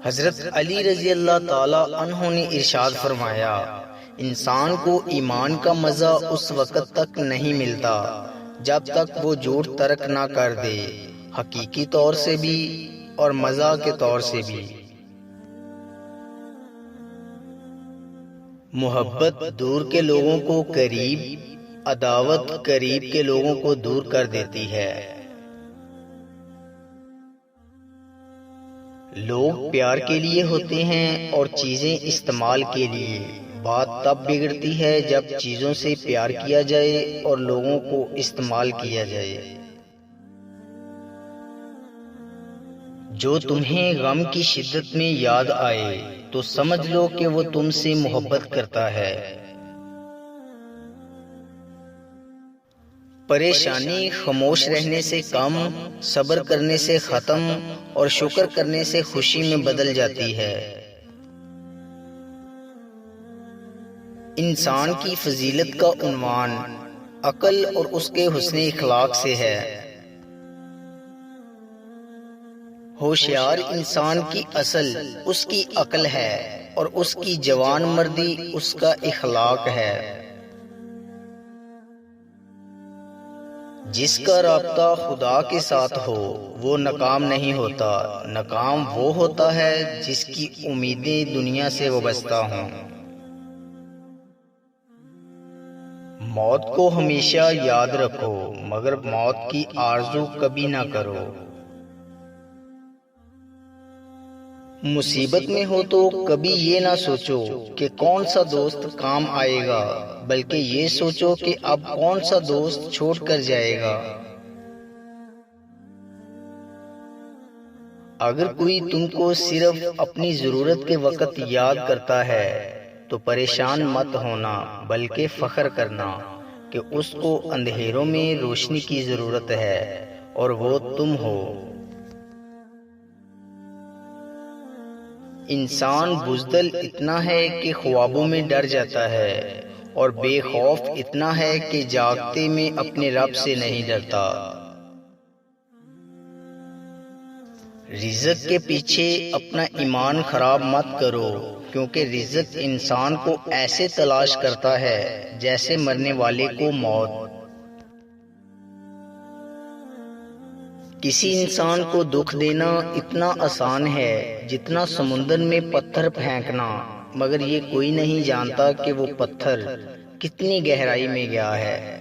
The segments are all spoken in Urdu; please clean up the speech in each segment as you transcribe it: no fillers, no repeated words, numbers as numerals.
حضرت علی رضی اللہ تعالی عنہ نے ارشاد فرمایا، انسان کو ایمان کا مزہ اس وقت تک نہیں ملتا جب تک وہ جھوٹ ترک نہ کر دے، حقیقی طور سے بھی اور مزہ کے طور سے بھی۔ محبت دور کے لوگوں کو قریب، عداوت قریب کے لوگوں کو دور کر دیتی ہے۔ لوگ پیار کے لیے ہوتے ہیں اور چیزیں استعمال کے لیے۔ بات تب بگڑتی ہے جب چیزوں سے پیار کیا جائے اور لوگوں کو استعمال کیا جائے۔ جو تمہیں غم کی شدت میں یاد آئے تو سمجھ لو کہ وہ تم سے محبت کرتا ہے۔ پریشانی خاموش رہنے سے کم، صبر کرنے سے ختم اور شکر کرنے سے خوشی میں بدل جاتی ہے۔ انسان کی فضیلت کا عنوان عقل اور اس کے حسن اخلاق سے ہے۔ ہوشیار انسان کی اصل اس کی عقل ہے اور اس کی جوان مردی اس کا اخلاق ہے۔ جس کا رابطہ خدا کے ساتھ ہو وہ ناکام نہیں ہوتا، ناکام وہ ہوتا ہے جس کی امیدیں دنیا سے وابستہ ہوں۔ موت کو ہمیشہ یاد رکھو مگر موت کی آرزو کبھی نہ کرو۔ مصیبت میں ہو تو کبھی یہ نہ سوچو کہ کون سا دوست کام آئے گا، بلکہ یہ سوچو کہ اب کون سا دوست چھوڑ کر جائے گا۔ اگر کوئی تم کو صرف اپنی ضرورت کے وقت یاد کرتا ہے تو پریشان مت ہونا بلکہ فخر کرنا کہ اس کو اندھیروں میں روشنی کی ضرورت ہے اور وہ تم ہو۔ انسان بزدل اتنا ہے کہ خوابوں میں ڈر جاتا ہے اور بے خوف اتنا ہے کہ جاگتے میں اپنے رب سے نہیں ڈرتا۔ رزق کے پیچھے اپنا ایمان خراب مت کرو کیونکہ رزق انسان کو ایسے تلاش کرتا ہے جیسے مرنے والے کو موت۔ کسی انسان کو دکھ دینا اتنا آسان ہے جتنا سمندر میں پتھر پھینکنا، مگر یہ کوئی نہیں جانتا کہ وہ پتھر کتنی گہرائی میں گیا ہے۔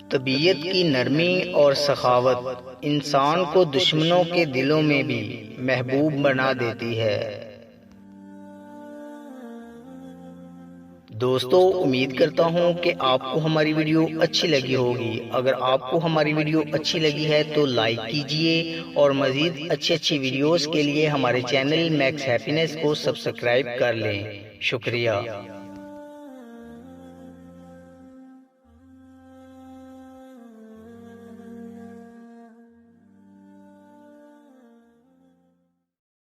طبیعت کی نرمی اور سخاوت انسان کو دشمنوں کے دلوں میں بھی محبوب بنا دیتی ہے۔ دوستو، امید کرتا ہوں کہ آپ کو ہماری ویڈیو اچھی لگی ہوگی۔ اگر آپ کو ہماری ویڈیو اچھی لگی ہے تو لائک کیجئے اور مزید اچھی ویڈیوز کے لیے ہمارے چینل میکس ہیپینس کو سبسکرائب کر لیں۔ شکریہ۔